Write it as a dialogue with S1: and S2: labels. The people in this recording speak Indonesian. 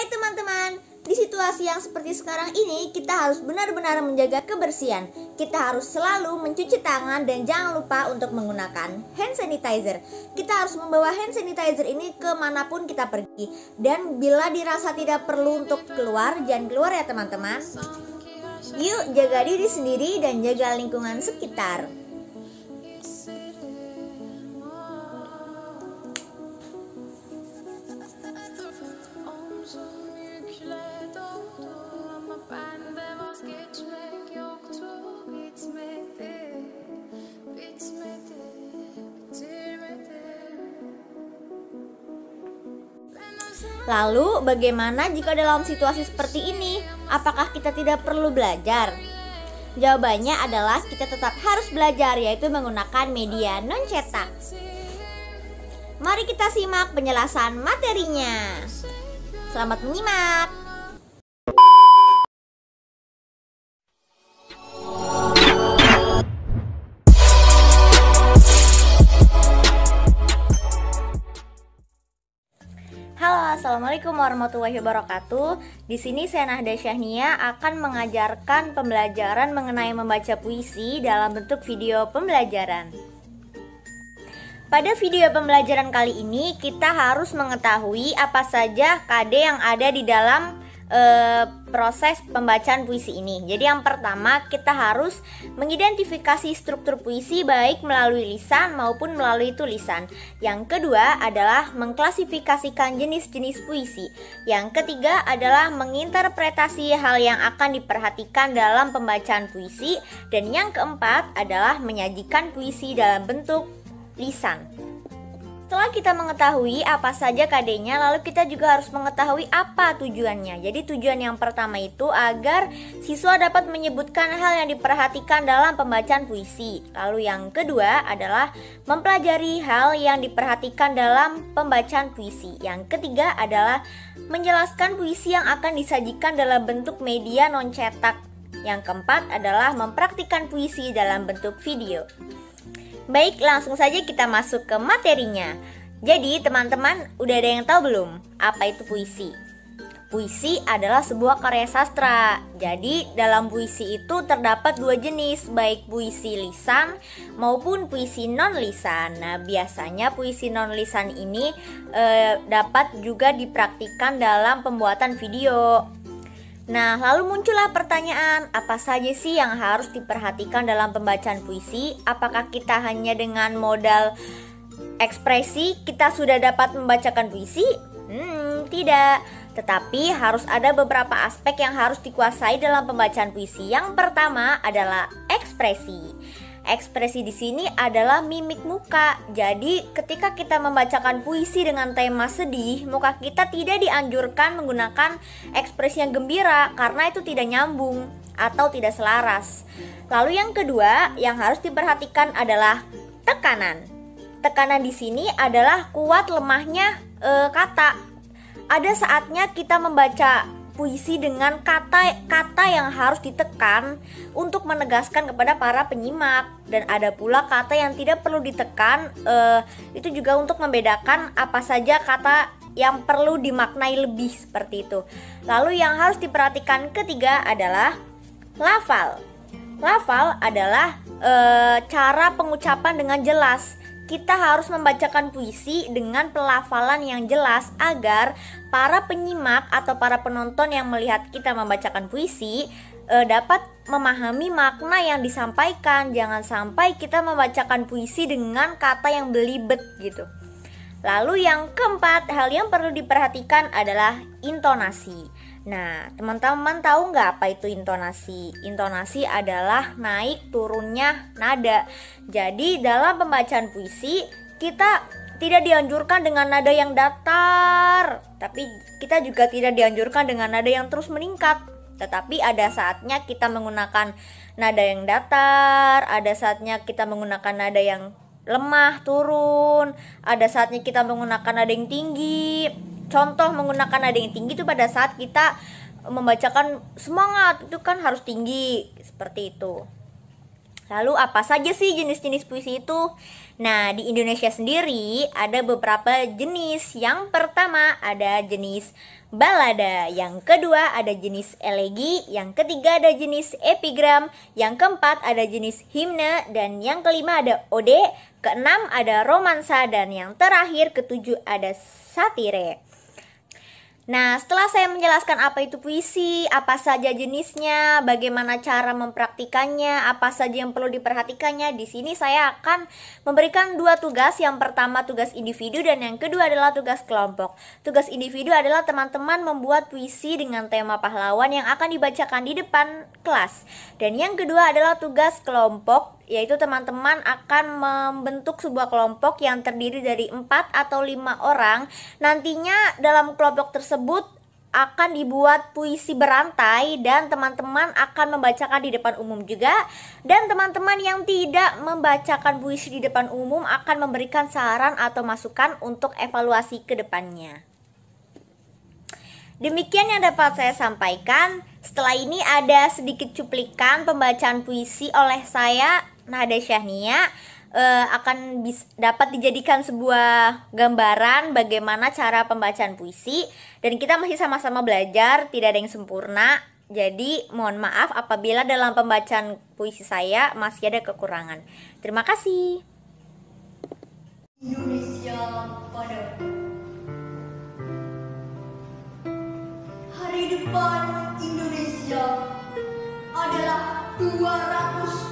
S1: teman-teman, di situasi yang seperti sekarang ini kita harus benar-benar menjaga kebersihan. Kita harus selalu mencuci tangan dan jangan lupa untuk menggunakan hand sanitizer. Kita harus membawa hand sanitizer ini kemanapun kita pergi. Dan bila dirasa tidak perlu untuk keluar, jangan keluar ya teman-teman. Yuk jaga diri sendiri dan jaga lingkungan sekitar. Lalu bagaimana jika dalam situasi seperti ini? Apakah kita tidak perlu belajar? Jawabannya adalah kita tetap harus belajar, yaitu menggunakan media non-cetak. Mari kita simak penjelasan materinya. Selamat menyimak. Halo, assalamualaikum warahmatullahi wabarakatuh. Di sini saya Nahda Syahnia akan mengajarkan pembelajaran mengenai membaca puisi dalam bentuk video pembelajaran. Pada video pembelajaran kali ini kita harus mengetahui apa saja KD yang ada di dalam proses pembacaan puisi ini. Jadi yang pertama kita harus mengidentifikasi struktur puisi baik melalui lisan maupun melalui tulisan. Yang kedua adalah mengklasifikasikan jenis-jenis puisi. Yang ketiga adalah menginterpretasi hal yang akan diperhatikan dalam pembacaan puisi. Dan yang keempat adalah menyajikan puisi dalam bentuk lisan. Setelah kita mengetahui apa saja KD-nya, lalu kita juga harus mengetahui apa tujuannya. Jadi tujuan yang pertama itu agar siswa dapat menyebutkan hal yang diperhatikan dalam pembacaan puisi. Lalu yang kedua adalah mempelajari hal yang diperhatikan dalam pembacaan puisi. Yang ketiga adalah menjelaskan puisi yang akan disajikan dalam bentuk media non-cetak. Yang keempat adalah mempraktikkan puisi dalam bentuk video. Baik, langsung saja kita masuk ke materinya. Jadi teman-teman udah ada yang tahu belum apa itu puisi? Puisi adalah sebuah karya sastra. Jadi dalam puisi itu terdapat dua jenis, baik puisi lisan maupun puisi non-lisan. Nah biasanya puisi non-lisan ini dapat juga dipraktikkan dalam pembuatan video. Nah, lalu muncullah pertanyaan, apa saja sih yang harus diperhatikan dalam pembacaan puisi? Apakah kita hanya dengan modal ekspresi kita sudah dapat membacakan puisi? Tidak. Tetapi harus ada beberapa aspek yang harus dikuasai dalam pembacaan puisi. Yang pertama adalah ekspresi. Ekspresi di sini adalah mimik muka. Jadi ketika kita membacakan puisi dengan tema sedih, muka kita tidak dianjurkan menggunakan ekspresi yang gembira karena itu tidak nyambung atau tidak selaras. Lalu yang kedua yang harus diperhatikan adalah tekanan. Tekanan di sini adalah kuat lemahnya kata. Ada saatnya kita membaca puisi dengan kata-kata yang harus ditekan untuk menegaskan kepada para penyimak, dan ada pula kata yang tidak perlu ditekan, itu juga untuk membedakan apa saja kata yang perlu dimaknai lebih seperti itu. Lalu yang harus diperhatikan ketiga adalah lafal. Lafal adalah cara pengucapan dengan jelas. Kita harus membacakan puisi dengan pelafalan yang jelas agar para penyimak atau para penonton yang melihat kita membacakan puisi dapat memahami makna yang disampaikan. Jangan sampai kita membacakan puisi dengan kata yang belibet gitu. Lalu yang keempat, hal yang perlu diperhatikan adalah intonasi. Nah, teman-teman tahu nggak apa itu intonasi? Intonasi adalah naik turunnya nada. Jadi dalam pembacaan puisi kita tidak dianjurkan dengan nada yang datar, tapi kita juga tidak dianjurkan dengan nada yang terus meningkat. Tetapi ada saatnya kita menggunakan nada yang datar, ada saatnya kita menggunakan nada yang lemah turun, ada saatnya kita menggunakan nada yang tinggi. Contoh menggunakan nada yang tinggi itu pada saat kita membacakan semangat, itu kan harus tinggi seperti itu. Lalu apa saja sih jenis-jenis puisi itu? Nah, di Indonesia sendiri ada beberapa jenis. Yang pertama ada jenis balada, yang kedua ada jenis elegi, yang ketiga ada jenis epigram, yang keempat ada jenis himne, dan yang kelima ada ode, keenam ada romansa, dan yang terakhir ketujuh ada satire. Nah, setelah saya menjelaskan apa itu puisi, apa saja jenisnya, bagaimana cara mempraktikannya, apa saja yang perlu diperhatikannya, di sini saya akan memberikan dua tugas. Yang pertama tugas individu dan yang kedua adalah tugas kelompok. Tugas individu adalah teman-teman membuat puisi dengan tema pahlawan yang akan dibacakan di depan kelas. Dan yang kedua adalah tugas kelompok, yaitu teman-teman akan membentuk sebuah kelompok yang terdiri dari 4 atau 5 orang. Nantinya dalam kelompok tersebut akan dibuat puisi berantai dan teman-teman akan membacakan di depan umum juga. Dan teman-teman yang tidak membacakan puisi di depan umum akan memberikan saran atau masukan untuk evaluasi ke depannya. Demikian yang dapat saya sampaikan. Setelah ini ada sedikit cuplikan pembacaan puisi oleh saya, Nahda Syahnia, akan dapat dijadikan sebuah gambaran bagaimana cara pembacaan puisi. Dan kita masih sama-sama belajar, tidak ada yang sempurna. Jadi mohon maaf apabila dalam pembacaan puisi saya masih ada kekurangan. Terima kasih.
S2: Indonesia pada hari depan Indonesia adalah 200